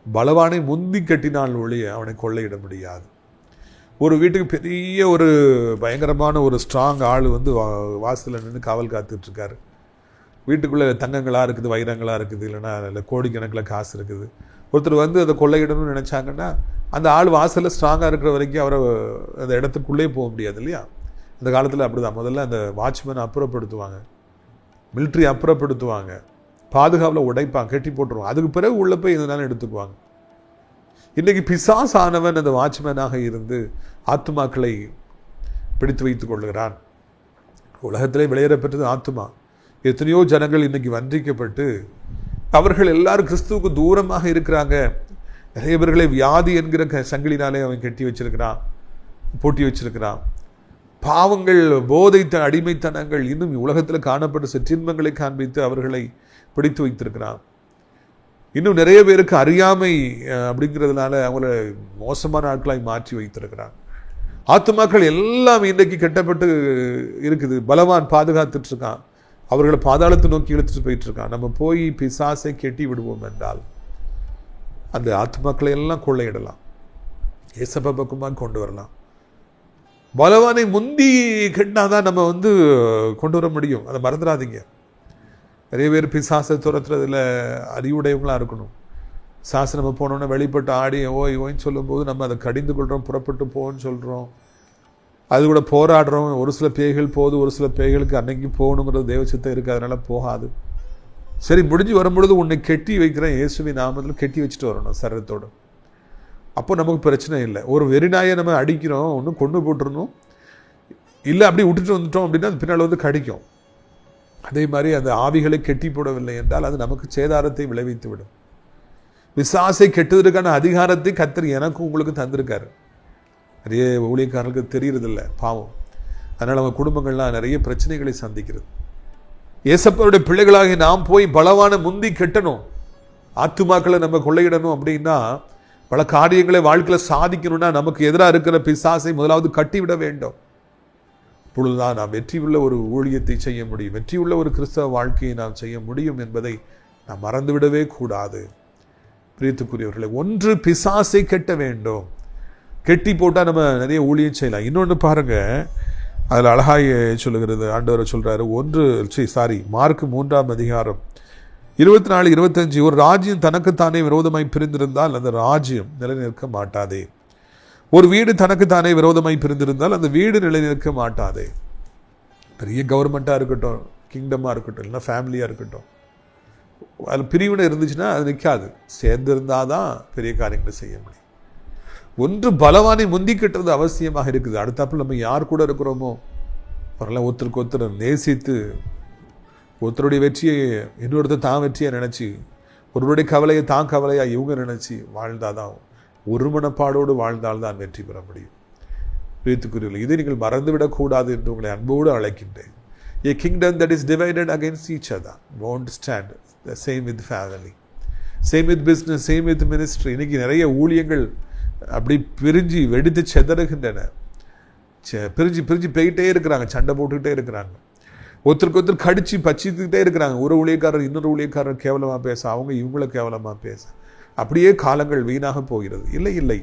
பலவானை முந்தி கட்டினால் ஒழிய அவனை கொள்ளையிட முடியாது. ஒரு வீட்டுக்கு பெரிய ஒரு பயங்கரமான ஒரு ஸ்ட்ராங் ஆள் வந்து வாசலில் நின்று காவல் காத்துட்ருக்காரு. வீட்டுக்குள்ளே தங்கங்களாக இருக்குது, வைரங்களாக இருக்குது, இல்லைன்னா அதில் கோடிக்கணக்கில் காசு இருக்குது. ஒருத்தர் வந்து அதை கொள்ளையிடணும்னு நினச்சாங்கன்னா அந்த ஆள் வாசலில் ஸ்ட்ராங்காக இருக்கிற வரைக்கும் அவரை அந்த இடத்துக்குள்ளே போக முடியாது இல்லையா? அந்த காலத்தில் அப்படி தான். முதல்ல அந்த வாட்ச்மேனை அப்புறப்படுத்துவாங்க, மிலிட்ரி அப்புறப்படுத்துவாங்க, பாதுகாப்பில் உடைப்பாங்க, கட்டி போட்டுருவாங்க. அதுக்கு பிறகு உள்ள போய் இதனால எடுத்துக்குவாங்க. இன்றைக்கி பிசாஸ் ஆனவன் அந்த வாட்ச்மேனாக இருந்து ஆத்துமாக்களை பிடித்து வைத்துக் கொள்கிறான். உலகத்திலே விளையாடப்பட்டது ஆத்துமா. எத்தனையோ ஜனங்கள் இன்னைக்கு வஞ்சிக்கப்பட்டு அவர்கள் எல்லாரும் கிறிஸ்துவுக்கு தூரமாக இருக்கிறாங்க. நிறைய பேர்களை வியாதி என்கிற சங்கிலினாலே அவன் கட்டி வச்சிருக்கிறான், போட்டி வச்சிருக்கிறான். பாவங்கள், போதை அடிமைத்தனங்கள், இன்னும் உலகத்தில் காணப்பட்ட சிற்றின்பங்களை காண்பித்து அவர்களை பிடித்து வைத்திருக்கிறான். இன்னும் நிறைய பேருக்கு அறியாமை அப்படிங்கிறதுனால அவங்கள மோசமான ஆட்களாய் மாற்றி வைத்திருக்கிறான். ஆத்துமாக்கள் எல்லாம் இன்றைக்கு கட்டப்பட்டு இருக்குது. பலவான் பாதுகாத்துட்டு இருக்கான், அவர்களை பாதாளத்தை நோக்கி இழுத்துட்டு போயிட்டு இருக்கான். நம்ம போய் பிசாசை கெட்டி விடுவோம் என்றால் அந்த ஆத்துமாக்களை எல்லாம் கொள்ளையிடலாம், ஏசப்பா பக்கமாக கொண்டு வரலாம். பலவானை முந்தி கெட்டினாதான் நம்ம வந்து கொண்டு வர முடியும். அதை மறந்துடாதீங்க. நிறைய பேர் பிசாசை துரத்துறதுல அறிவுடையவங்களாக இருக்கணும். சாசை நம்ம போனோன்னா வெளிப்பட்டு ஆடி ஓய் ஓய்ன்னு சொல்லும்போது நம்ம அதை கடிந்து கொள்கிறோம், புறப்பட்டு போன்னு சொல்கிறோம், அது கூட போராடுறோம். ஒரு சில பேய்கள் போகுது, ஒரு சில பேய்களுக்கு அன்னைக்கு போகணுங்கிறது தேவசித்தம் இருக்குது, அதனால் போகாது. சரி, முடிஞ்சு வரும்பொழுது உன்னை கெட்டி வைக்கிறேன், இயேசுவின் நாமத்தில் கெட்டி வச்சுட்டு வரணும் சரீரத்தோடு. அப்போ நமக்கு பிரச்சனை இல்லை. ஒரு வெறிநாயை நம்ம அடிக்கிறோம், ஒன்றும் கொண்டு போட்டுருணும் இல்லை, அப்படி விட்டுட்டு வந்துட்டோம் அப்படின்னா அது பின்னால் வந்து கடிக்கும். அதே மாதிரி அந்த ஆவிகளை கெட்டி போடவில்லை என்றால் அது நமக்கு சேதாரத்தை விளைவித்து விடும். பிசாசை கெட்டுவதற்கான அதிகாரத்தை கர்த்தர் எனக்கும் உங்களுக்கு தந்திருக்காரு. நிறைய ஊழியக்காரர்களுக்கு தெரியறதில்லை, பாவம். அதனால் அவங்க குடும்பங்கள்லாம் நிறைய பிரச்சனைகளை சந்திக்கிறது. ஏசப்பாவுடைய பிள்ளைகளாகி நாம் போய் பலவான முந்தி கெட்டணும், ஆத்துமாக்களை நம்ம கொள்ளையிடணும். அப்படின்னா பல காரியங்களை வாழ்க்கையில் சாதிக்கணும்னா நமக்கு எதிராக இருக்கிற பிசாசை முதலாவது கட்டிவிட வேண்டும். இப்பொழுதுதான் நாம் வெற்றியுள்ள ஒரு ஊழியத்தை செய்ய முடியும், வெற்றியுள்ள ஒரு கிறிஸ்தவ வாழ்க்கையை நாம் செய்ய முடியும் என்பதை நாம் மறந்துவிடவே கூடாது. பிரியத்துக்குரியவர்களை, ஒன்று பிசாசை கெட்ட வேண்டும். கெட்டி போட்டால் நம்ம நிறைய ஊழியம் செய்யலாம். இன்னொன்று பாருங்க, அதில் அழகாய் சொல்லுகிறது, ஆண்டவர் சொல்றாரு. மார்க் 3ஆம் அதிகாரம் 24, 25. ஒரு ராஜ்யம் தனக்குத்தானே விரோதமாய் பிரிந்திருந்தால் அந்த ராஜ்யம் நிலைநிற்க மாட்டாதே. ஒரு வீடு தனக்குத்தானே விரோதமாய் பிரிந்திருந்தால் அந்த வீடு நிலைநிற்க மாட்டாதே. பெரிய கவர்மெண்ட்டாக இருக்கட்டும், கிங்டமாக இருக்கட்டும், இல்லைன்னா ஃபேமிலியாக இருக்கட்டும், அதில் பிரிவினை இருந்துச்சுன்னா அது நிற்காது. சேர்ந்திருந்தால் தான் பெரிய காரியங்களை செய்ய முடியும். ஒன்று பலவானை முந்தி கட்டுறது அவசியமாக இருக்குது. அடுத்தாப்புல நம்ம யார் கூட இருக்கிறோமோ அவரெல்லாம் ஒருத்தருக்கு ஒருத்தர் நேசித்து, ஒருத்தருடைய வெற்றியை இன்னொருத்தர் தான் வெற்றியை நினச்சி, ஒருவருடைய கவலையை தான் கவலையாக இவங்க நினச்சி வாழ்ந்தாதான், ஒரு மனப்பாடோடு வாழ்ந்தால்தான் வெற்றி பெற முடியும். பிரியத்துக்குரியவர்களே, இதை நீங்கள் மறந்துவிடக்கூடாது என்று உங்களை அன்போடு அழைக்கின்றேன். A kingdom that is divided against each other won't stand. The same with family, same with business, same with ministry. இன்னைக்கு நிறைய ஊழியங்கள் அப்படி பிரிஞ்சு வெடித்து செதறுகின்றன. பிரிஞ்சு போயிட்டே இருக்கிறாங்க, சண்டை போட்டுக்கிட்டே இருக்கிறாங்க, ஒருத்தருக்கு ஒருத்தர் கடிச்சு பச்சிக்கிட்டே இருக்கிறாங்க. ஒரு ஊழியக்காரர் இன்னொரு ஊழியக்காரர் கேவலமாக பேச, அவங்க இவங்கள கேவலமாக பேச, அப்படியே காலங்கள் வீணாக போகிறது. இல்லை,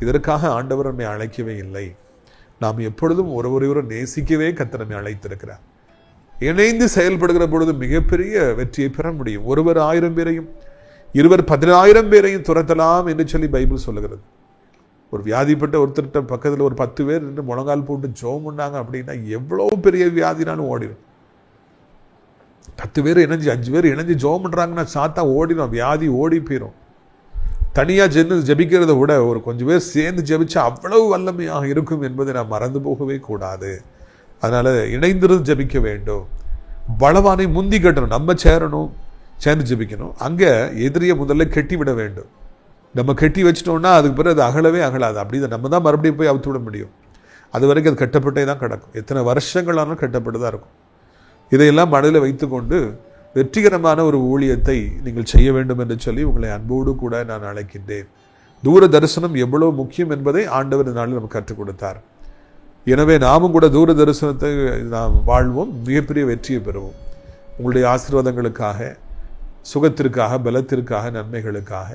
இதற்காக ஆண்டவர் நம்மை அழைக்கவே இல்லை. நாம் எப்பொழுதும் ஒருவரை நேசிக்கவே கர்த்தர் நம்மை அழைத்திருக்கிறார். இணைந்து செயல்படுகிற பொழுது மிகப்பெரிய வெற்றியை பெற முடியும். ஒருவர் 1000 பேரையும், இருவர் 10,000 பேரையும் துரத்தலாம் என்று சொல்லி பைபிள் சொல்லுகிறது. ஒரு வியாதிப்பட்ட ஒருத்தர்கிட்ட பக்கத்தில் ஒரு 10 பேர் நின்று முழங்கால் போட்டு ஜெபம் பண்ணாங்க அப்படின்னா எவ்வளோ பெரிய வியாதினாலும் ஓடிடும். 10 பேர் இணைஞ்சு 5 பேர் இணைஞ்சு ஜெபம் பண்ணுறாங்கன்னா சாத்தா ஓடிடும், வியாதி ஓடி போயிடும். தனியாக ஜெபிக்கிறத விட ஒரு கொஞ்சம் பேர் சேர்ந்து ஜெபிச்சா அவ்வளவு வல்லமையாக இருக்கும் என்பதை நாம் மறந்து போகவே கூடாது. அதனால் இணைந்திருந்து ஜெபிக்க வேண்டும். பலவானை முந்தி கட்டணும், நம்ம சேரணும், சேர்ந்து ஜெபிக்கணும். அங்கே எதிரியை முதல்ல கெட்டி விட வேண்டும். நம்ம கெட்டி வச்சிட்டோம்னா அதுக்கு பிறகு அது அகலாது. அப்படி நம்ம தான் மறுபடியும் போய் அவுத்து விட முடியும். அது வரைக்கும் அது கட்டப்பட்டே தான் கிடக்கும். எத்தனை வருஷங்களாலும் கட்டப்பட்டு தான் இருக்கும். இதையெல்லாம் மனதில் வைத்துக்கொண்டு வெற்றிகரமான ஒரு ஊழியத்தை நீங்கள் செய்ய வேண்டும் என்று சொல்லி உங்களை அன்போடு கூட நான் அழைக்கின்றேன். தூர தரிசனம் எவ்வளவு முக்கியம் என்பதை ஆண்டவர் இந்த நாளில் நமக்கு கற்றுக் கொடுத்தார். எனவே நாமும் கூட தூர தரிசனத்தை நாம் வாழ்வோம், மிகப்பெரிய வெற்றியை பெறுவோம். உங்களுடைய ஆசீர்வாதங்களுக்காக, சுகத்திற்காக, பலத்திற்காக, நன்மைகளுக்காக,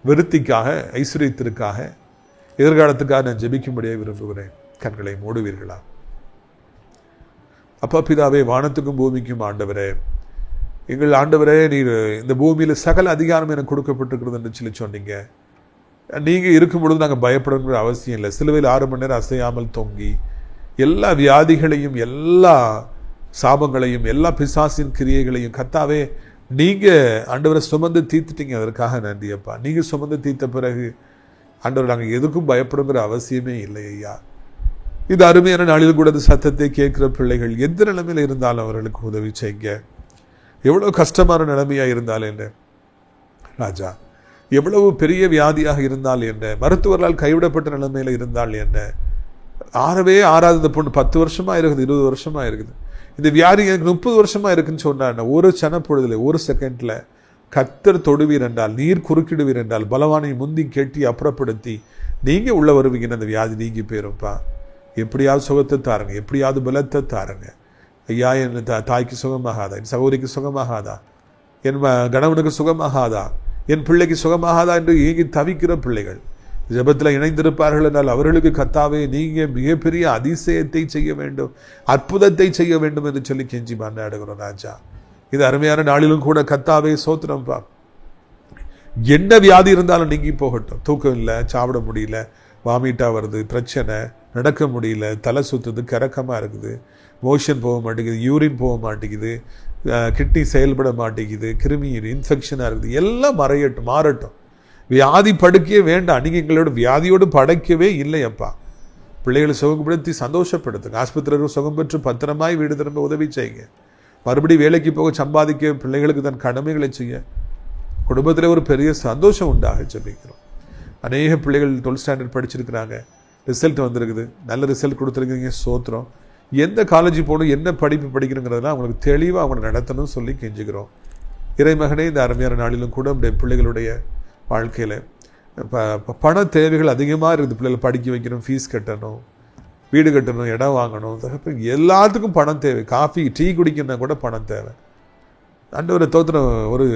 விருத்திக்காக, ஐஸ்வர்யத்திற்காக, எதிர்காலத்துக்காக நான் ஜெபிக்கும்படியாக விரும்புகிறேன். கண்களை மூடுவீர்களா? அப்பா பிதாவே, வானத்துக்கும் பூமிக்கும் ஆண்டவரே, எங்கள் ஆண்டவரே, நீர் இந்த பூமியில் சகல அதிகாரம் எனக்கு கொடுக்கப்பட்டிருக்கிறது என்று சொல்லி சொன்னீங்க. நீங்கள் இருக்கும் பொழுது நாங்கள் பயப்படணுங்கிற அவசியம் இல்லை. சிலுவையில் 6 மணி நேரம் அசையாமல் தொங்கி எல்லா வியாதிகளையும், எல்லா சாபங்களையும், எல்லா பிசாசின் கிரியைகளையும் கர்த்தாவே நீங்கள் ஆண்டவரை சுமந்து தீர்த்துட்டீங்க. அதற்காக நன்றி அப்பா. நீங்கள் சுமந்து தீர்த்த பிறகு ஆண்டவர் நாங்கள் எதுக்கும் பயப்படுங்கிற அவசியமே இல்லை ஐயா. இது அருமையான நாளில் கூட சத்தத்தை கேட்கிற பிள்ளைகள் எந்த நிலைமையில் இருந்தாலும் அவர்களுக்கு உதவி செய்யுங்க. எவ்வளவு கஷ்டமான நிலைமையாக இருந்தால் என்ன ராஜா, எவ்வளவு பெரிய வியாதியாக இருந்தால் என்ன, மருத்துவர்களால் கைவிடப்பட்ட நிலைமையில இருந்தால் என்ன, ஆறாவது பொண்ணு 10 வருஷமா இருக்குது, 20 வருஷமா இருக்குது, இந்த வியாதி எனக்கு 30 வருஷமா இருக்குன்னு சொன்னா ஒரு சனப்பொழுதுல, ஒரு செகண்ட்ல கர்த்தர் தொடுவீர் என்றால், நீர் குறுக்கிடுவீர் என்றால், பலவானை முந்தி கெட்டி அப்புறப்படுத்தி நீங்க உள்ள வருவீங்கன்னு அந்த வியாதி நீங்கி போயிருப்பா. எப்படியாவது சுகத்தை தாருங்க, எப்படியாவது பலத்தை தாருங்க ஐயா. என் தாய்க்கு சுகமாகாதா, என் சகோதரிக்கு சுகமாகாதா, என் கணவனுக்கு சுகமாகாதா, என் பிள்ளைக்கு சுகமாகாதா என்று ஏங்கி தவிக்கிற பிள்ளைகள் ஜெபத்தில் இணைந்திருப்பார்கள் என்றால் அவர்களுக்கு கர்த்தாவே நீங்க மிகப்பெரிய அதிசயத்தை செய்ய வேண்டும், அற்புதத்தை செய்ய வேண்டும் என்று சொல்லி கெஞ்சி மன்றாடுகிறோம் ராஜா. இது அருமையான நாளிலும் கூட கர்த்தாவே சோத்திரம்பா. என்ன வியாதி இருந்தாலும் நீங்கி போகட்டும். தூக்கம் இல்லை, சாப்பிட முடியல, வாமிட்டா வருது, பிரச்சனை, நடக்க முடியல, தலை சுத்துது, கிறக்கமாக இருக்குது, மோஷன் போக மாட்டேங்குது, யூரின் போக மாட்டேங்குது, கிட்னி செயல்பட மாட்டேங்குது, கிருமி இன்ஃபெக்ஷனாக இருக்குது, எல்லாம் மாறட்டும். வியாதி படுக்கவே வேண்டாம். நீங்கள் எங்களோட வியாதியோடு படைக்கவே இல்லையப்பா. பிள்ளைகளை சுகப்படுத்தி சந்தோஷப்படுத்துங்க. ஆஸ்பத்திரிகள் சுகம் பெற்று பத்திரமாய் வீடு திரும்ப உதவி செய்யுங்க. மறுபடியும் வேலைக்கு போக சம்பாதிக்க, பிள்ளைகளுக்கு தன் கடமைகளை செய்ய, குடும்பத்தில் ஒரு பெரிய சந்தோஷம் உண்டாக ஜெபிக்கிறோம். அநேக பிள்ளைகள் 12th ஸ்டாண்டர்ட் படிச்சிருக்கிறாங்க, ரிசல்ட் வந்திருக்குது, நல்ல ரிசல்ட் கொடுத்துருக்கீங்க, சோத்திரம். எந்த காலேஜ் போகணும், என்ன படிப்பு படிக்கணுங்கிறதெல்லாம் அவங்களுக்கு தெளிவாக அவங்க நடத்தணும்னு சொல்லி கெஞ்சுக்கிறோம். இறைமகனே, இந்த அருமையான நாளிலும் கூட நம்முடைய பிள்ளைகளுடைய வாழ்க்கையில் பண தேவைகள் அதிகமாக இருக்குது. பிள்ளைகளை படிக்க வைக்கணும், ஃபீஸ் கட்டணும், வீடு கட்டணும், இடம் வாங்கணும், எல்லாத்துக்கும் பணம் தேவை. காஃபி டீ குடிக்கணும்னா கூட பணம் தேவை. ஆண்டவரை தோத்திரம், ஒரு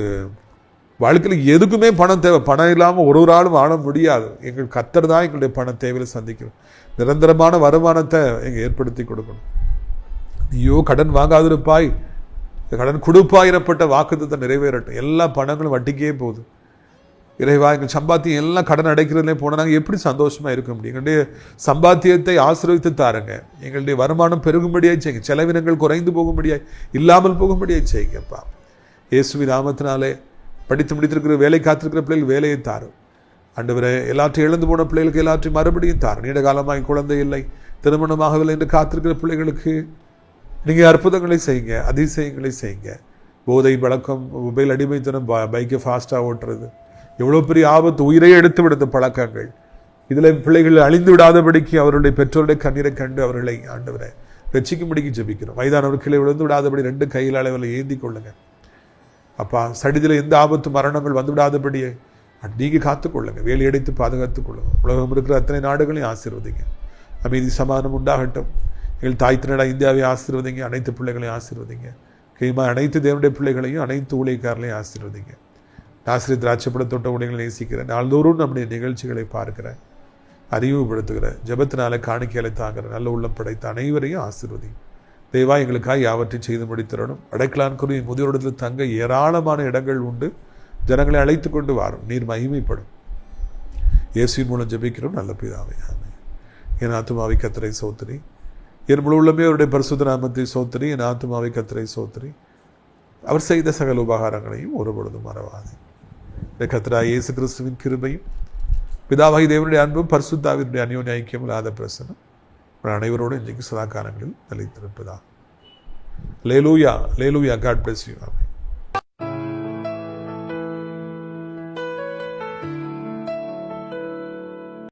வாழ்க்கையில் எதுக்குமே பணம் தேவை. பணம் இல்லாமல் ஒரு ஆளும் வாழ முடியாது. எங்கள் கர்த்தர் தான் எங்களுடைய பண தேவையை சந்திக்கணும். நிரந்தரமான வருமானத்தை எங்கள் ஏற்படுத்தி கொடுக்கணும். ஐயோ, கடன் வாங்காதிருப்பாய், கடன் கொடுப்பாயிரப்பட்ட வாக்குத்தத்தை நிறைவேறட்டும். எல்லா பணங்களும் வட்டிக்கே போகுது. இறைவா, எங்கள் சம்பாத்தியம் எல்லாம் கடன் அடைக்கிறதுலே போனால் நாங்கள் எப்படி சந்தோஷமாக இருக்க முடியும்? எங்களுடைய சம்பாத்தியத்தை ஆசீர்வதித்து தாருங்க. எங்களுடைய வருமானம் பெருகும்படியாக செய்யுங்க. செலவினங்கள் குறைந்து போகும்படியாய், இல்லாமல் போகும்படியாக செய்யுங்கப்பா. இயேசுவின் நாமத்தினாலே படித்து முடித்திருக்கிற, வேலை காத்திருக்கிற பிள்ளைகள் வேலையை தாரும் ஆண்டவரே. எல்லாற்றையும் இழந்து போன பிள்ளைகளுக்கு எல்லாற்றையும் மறுபடியும் தாரும். நீண்ட காலமாக குழந்தை இல்லை, திருமணமாகவில்லை என்று காத்திருக்கிற பிள்ளைகளுக்கு நீங்கள் அற்புதங்களை செய்யுங்க, அதிசயங்களை செய்யுங்க. போதை பழக்கம், மொபைல் அடிமைத்தனம், பைக்கை ஃபாஸ்ட்டாக ஓட்டுறது, எவ்வளோ பெரிய ஆபத்து, உயிரையே எடுத்து விடுத்த பழக்கங்கள். இதில் பிள்ளைகள் அழிந்து விடாதபடிக்கு அவருடைய பெற்றோருடைய கண்ணீரை கண்டு அவர்களை ஆண்டவரை ரட்சிக்கும்படிக்கு ஜெபிக்கிறோம். வயதானவர் கீழே விழுந்து விடாதபடி 2 கையில் அளவில் ஏந்தி கொள்ளுங்க அப்பா. சடிதில் எந்த ஆபத்து மரணங்கள் வந்து விடாதபடியே நீங்கள் காத்துக்கொள்ளுங்க, வேலி அடைத்து பாதுகாத்துக் கொள்ளுங்க. உலகம் இருக்கிற அத்தனை நாடுகளையும் ஆசீர்வதிங்க. அமைதி சமாதானம் உண்டாகட்டும். எங்கள் தாய் திருநாடா இந்தியாவை ஆசீர்வதிங்க. அனைத்து பிள்ளைகளையும் ஆசீர்வதிங்க. அனைத்து தேவனுடைய பிள்ளைகளையும், அனைத்து ஊழியக்காரர்களையும் ஆசீர்வதிங்க. ஆசிரியர் திராட்சைப்பட தொட்ட ஊழியர்களை நேசிக்கிறேன். நாள்தோறும் நம்முடைய நிகழ்ச்சிகளை பார்க்கிறேன், அறிவுபடுத்துகிறேன். ஜெபத்தினால காணிக்கைகளை தாங்கிற நல்ல உள்ளம் படைத்த அனைவரையும் ஆசீர்வதி. தேவா, எங்களுக்காக யாவற்றையும் செய்து முடித்திடணும். அடைக்கலான்குரிய முதியோரிடத்தில் தங்க ஏராளமான இடங்கள் உண்டு. ஜனங்களை அழைத்து கொண்டு வாரும், நீர் மகிமைப்படும். இயேசுவின் மூலம் ஜெபிக்கிறோம் நல்ல பிதாவே, ஆமென். என் ஆத்துமாவை கர்த்தரை சோத்திரி, என் முழு உள்ளமே அவருடைய பரிசுத்த நாமத்தை சோத்திரி. என் ஆத்துமாவை கர்த்தரை சோத்திரி, அவர் செய்த சகல உபகாரங்களையும் ஒருபொழுதும் மறவாது. கர்த்தராகிய இயேசு கிறிஸ்துவின் கிருபையும், பிதாவாகிய தேவனுடைய அன்பும், பரிசுத்தாவினுடைய அந்யோன்ய ஐக்கியம் இல்லாத பிரசனம் அனைவரோடு இன்றைக்கு சதா காலங்களில் நிலைத்திருப்பதா. Hallelujah, hallelujah. God bless you. Amen.